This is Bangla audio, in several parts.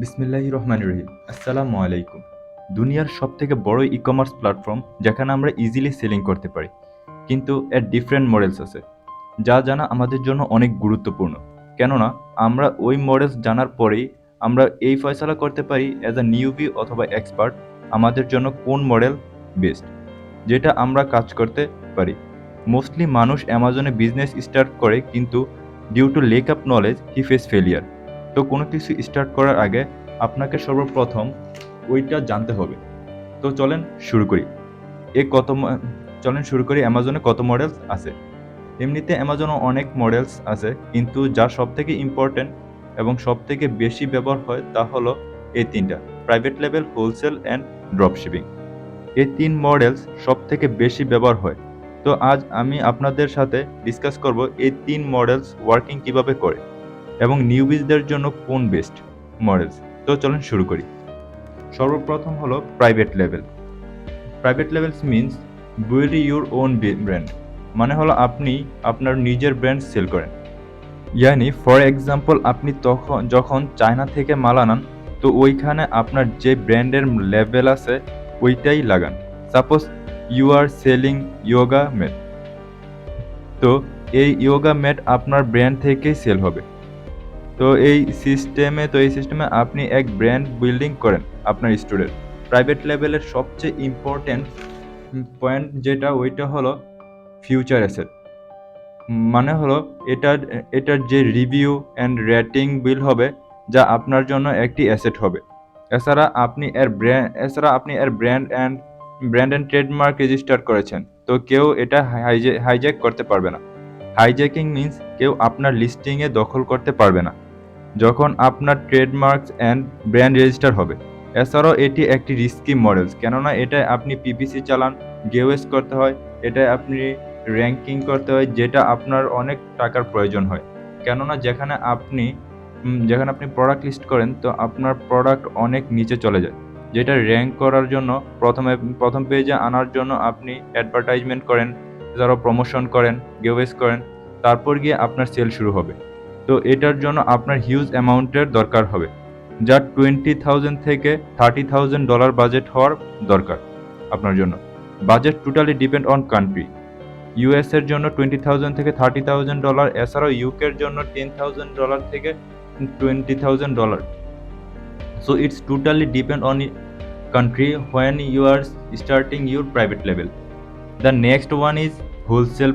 বিসমিল্লাহির রহমানির রহিম। আসসালামু আলাইকুম। দুনিয়ার সবথেকে বড় ই-কমার্স প্ল্যাটফর্ম যেখানে আমরা ইজিলি সেলিং করতে পারি, কিন্তু এর ডিফারেন্ট মডেলস আছে যা জানা আমাদের জন্য অনেক গুরুত্বপূর্ণ। কেননা আমরা ওই মডেলস জানার পরেই আমরা এই ফয়সালা করতে পারি অ্যাজ আ নিউবি অথবা এক্সপার্ট আমাদের জন্য কোন মডেল বেস্ট, যেটা আমরা কাজ করতে পারি। মোস্টলি মানুষ অ্যামাজনে বিজনেস স্টার্ট করে, কিন্তু due to lack of knowledge he face failure. তো কোনো কিছু স্টার্ট করার আগে আপনাকে সর্বপ্রথম ওইটা জানতে হবে। তো চলেন শুরু করি। চলেন শুরু করি অ্যামাজনে কত মডেলস আছে। এমনিতে অ্যামাজনে অনেক মডেলস আছে, কিন্তু যা সবথেকে ইম্পর্টেন্ট এবং সবথেকে বেশি ব্যবহার হয় তা হলো এই তিনটা: private level, wholesale and dropshipping. এই তিন মডেলস সবথেকে বেশি ব্যবহার হয়। তো আজ আমি আপনাদের সাথে ডিসকাস করব এই তিন মডেলস ওয়ার্কিং কিভাবে করে এবং নিউবিজদের জন্য কোন বেস্ট মডেলস। তো চলুন শুরু করি। সর্বপ্রথম হলো private level. Private levels means build your own brand, মানে হলো আপনি আপনার নিজের ব্র্যান্ড সেল করেন। ইয়ানি ফর এক্সাম্পল, আপনি যখন চায়না থেকে মাল আনান, তো ওইখানে আপনার যে ব্র্যান্ডের লেভেল আছে ওইটাই লাগান। Suppose you are selling yoga mat, তো এই ইয়োগা ম্যাট আপনার ব্র্যান্ড থেকেই সেল হবে। তো এই সিস্টেমে আপনি এক ব্র্যান্ড বিল্ডিং করেন আপনার স্টোরের। প্রাইভেট লেভেলের সবচেয়ে ইম্পর্টেন্ট পয়েন্ট যেটা ওইটা হলো ফিউচার অ্যাসেট, মানে হলো এটার যে রিভিউ অ্যান্ড রেটিং বিল হবে, যা আপনার জন্য একটি অ্যাসেট হবে। এছাড়া আপনি এর ব্র্যান্ড অ্যান্ড ট্রেডমার্ক রেজিস্টার করেছেন, তো কেউ এটা হাইজ্যাক করতে পারবে না। হাইজ্যাকিং মিন্স কেউ আপনার লিস্টিংয়ে দখল করতে পারবে না যখন আপনার ট্রেডমার্কস অ্যান্ড ব্র্যান্ড রেজিস্টার হবে। এছাড়াও এটি একটি রিস্কি মডেলস, কেননা এটায় আপনি পিপিসি চালান, গেওএস করতে হয়, এটায় আপনি র্যাঙ্কিং করতে হয়, যেটা আপনার অনেক টাকার প্রয়োজন হয়। কেননা যেখানে আপনি প্রোডাক্ট লিস্ট করেন, তো আপনার প্রোডাক্ট অনেক নিচে চলে যায়, যেটা র্যাঙ্ক করার জন্য প্রথম পেজে আনার জন্য আপনি অ্যাডভার্টাইজমেন্ট করেন, এছাড়াও প্রমোশন করেন, গেওএস করেন, তারপর গিয়ে আপনার সেল শুরু হবে। তো এটার জন্য আপনার হিউজ অ্যামাউন্টের দরকার হবে, যা $20,000 থেকে $30,000 বাজেট হওয়ার দরকার আপনার জন্য। Budget totally depend on country. US এর জন্য $20,000 থেকে $30,000, এছাড়াও ইউকের জন্য $10,000 থেকে $20,000। So it's totally depend on country when you are starting your private label. The next one is wholesale.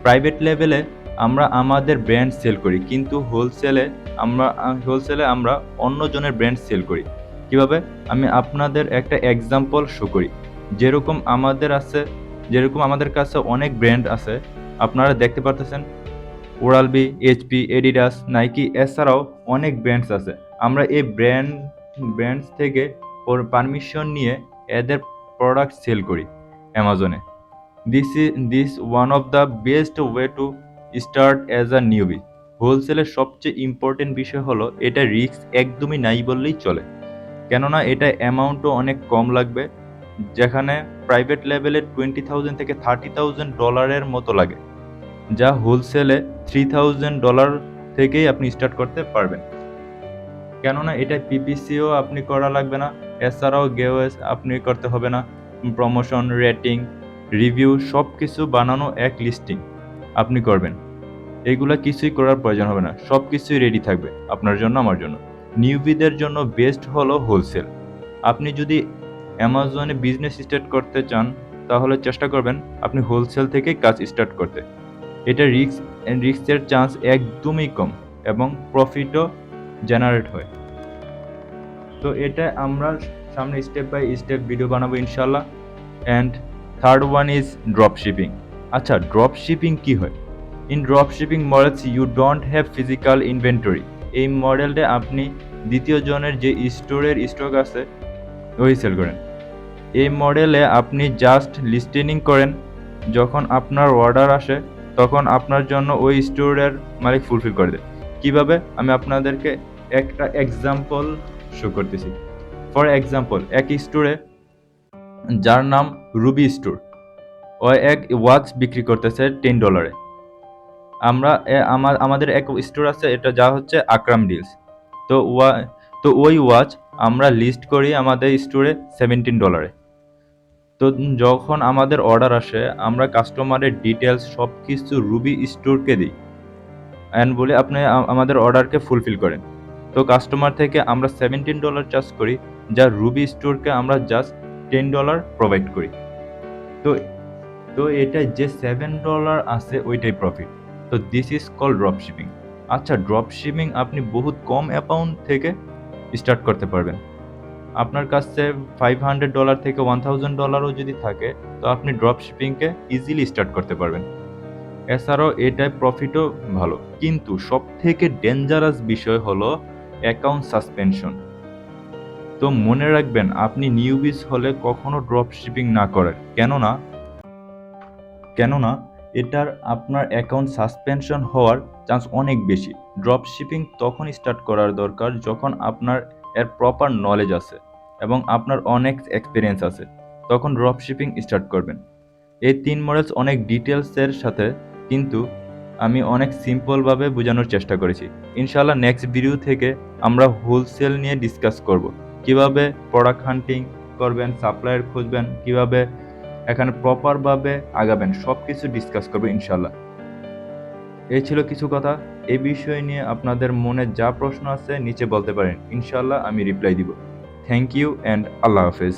Private লেভেলে আমরা আমাদের ব্র্যান্ড সেল করি, কিন্তু হোলসেলে আমরা অন্যজনের ব্র্যান্ড সেল করি। কিভাবে? আমি আপনাদের একটা এক্সাম্পল শো করি। যেরকম আমাদের কাছে অনেক ব্র্যান্ড আছে, আপনারা দেখতে পারতেছেন ওরাল-বি, এইচপি, এডিডাস, নাইকি, এছাড়াও অনেক ব্র্যান্ডস আছে। আমরা এই ব্র্যান্ডস থেকে পারমিশন নিয়ে এদের প্রোডাক্ট সেল করি অ্যামাজনে। This one of the best way to start as a newbie. হোলসেলের সবচেয়ে ইম্পর্টেন্ট বিষয় হলো এটা রিস্ক একদমই নাই বললেই চলে, কেননা এটা অ্যামাউন্টও অনেক কম লাগবে, যেখানে প্রাইভেট লেভেলে $20,000 থেকে $30,000 মতো লাগে, যা হোলসেলে $3,000 থেকেই আপনি স্টার্ট করতে পারবেন। কেননা এটা পিপিসিও আপনি করা লাগবে না, এছাড়াও গেওএস আপনি করতে হবে না, প্রমোশন, রেটিং, রিভিউ সব কিছু বানানো এক লিস্টিং আপনি করবেন। এগুলা কিছুই করার প্রয়োজন হবে না, সব কিছুই রেডি থাকবে আপনার জন্য, আমার জন্য। নিউবিদের জন্য বেস্ট হলো হোলসেল। আপনি যদি অ্যামাজনে বিজনেস স্টার্ট করতে চান, তাহলে চেষ্টা করবেন আপনি হোলসেল থেকেই কাজ স্টার্ট করতে। এটা রিস্কের চান্স একদমই কম এবং প্রফিটও জেনারেট হয়। তো এটা আমরা সামনে স্টেপ বাই স্টেপ ভিডিও বানাবো ইনশাল্লাহ। And third one is drop shipping. আচ্ছা, ড্রপ শিপিং কী হয়? In drop shipping models you don't have physical inventory. এই মডেলটা আপনি দ্বিতীয় জনের যে স্টক আছে ওই সেল করেন। এই মডেলে আপনি জাস্ট লিস্টেনিং করেন, যখন আপনার অর্ডার আসে তখন আপনার জন্য ওই স্টোরের মালিক ফুলফিল করে দেয়। কীভাবে? আমি আপনাদেরকে একটা এক্সাম্পল শো করতেছি। ফর এক্সাম্পল, এক স্টোরে যার নাম রুবি স্টোর, ও এক ওয়াচ বিক্রি করতেছে $10। আমাদের এক স্টোর আছে, এটা যা হচ্ছে আকরাম ডিলস। তো ওই ওয়াচ আমরা লিস্ট করি আমাদের স্টোরে $17। তো যখন আমাদের অর্ডার আসে আমরা কাস্টমারের ডিটেলস সব কিছু রুবি স্টোরকে দিই অ্যান্ড বলে আপনি আমাদের অর্ডারকে ফুলফিল করেন। তো কাস্টমার থেকে আমরা $17 চার্জ করি, যা রুবি স্টোরকে আমরা জাস্ট $10 প্রোভাইড করি। তো তো এটা যে $7 আছে ওইটাই প্রফিট। তো দিস ইজ কল ড্রপশিপিং। আচ্ছা, ড্রপশিপিং আপনি বহুত কম অ্যামাউন্ট থেকে স্টার্ট করতে পারবেন। আপনার কাছে $500 থেকে $1000ও যদি থাকে তো আপনি ড্রপশিপিংকে ইজিলি স্টার্ট করতে পারবেন। এছাড়াও এটায় প্রফিটও ভালো, কিন্তু সব থেকে ডেঞ্জারাস বিষয় হলো অ্যাকাউন্ট সাসপেনশন। তো মনে রাখবেন, আপনি নিউবিস হলে কখনো ড্রপশিপিং না করেন, কেননা এটার আপনার অ্যাকাউন্ট সাসপেনশন হওয়ার চান্স অনেক বেশি। ড্রপশিপিং তখন স্টার্ট করার দরকার যখন আপনার এর প্রপার নলেজ আছে এবং আপনার অনেক এক্সপিরিয়েন্স আছে, তখন ড্রপশিপিং স্টার্ট করবেন। এই 3 মডেলস অনেক ডিটেলসের সাথে, কিন্তু আমি অনেক সিম্পলভাবে বোঝানোর চেষ্টা করেছি। ইনশাআল্লাহ নেক্সট ভিডিও থেকে আমরা হোলসেল নিয়ে ডিসকাস করব, কিভাবে প্রোডাক্ট হান্টিং করবেন, সাপ্লায়ার খুঁজবেন, কিভাবে এখানে প্রপারভাবে আগাবেন, সব কিছু ডিসকাস করবো ইনশাআল্লাহ। এই ছিল কিছু কথা। এই বিষয় নিয়ে আপনাদের মনে যা প্রশ্ন আছে নিচে বলতে পারেন, ইনশাআল্লাহ আমি রিপ্লাই দিব। থ্যাংক ইউ অ্যান্ড আল্লাহ হাফেজ।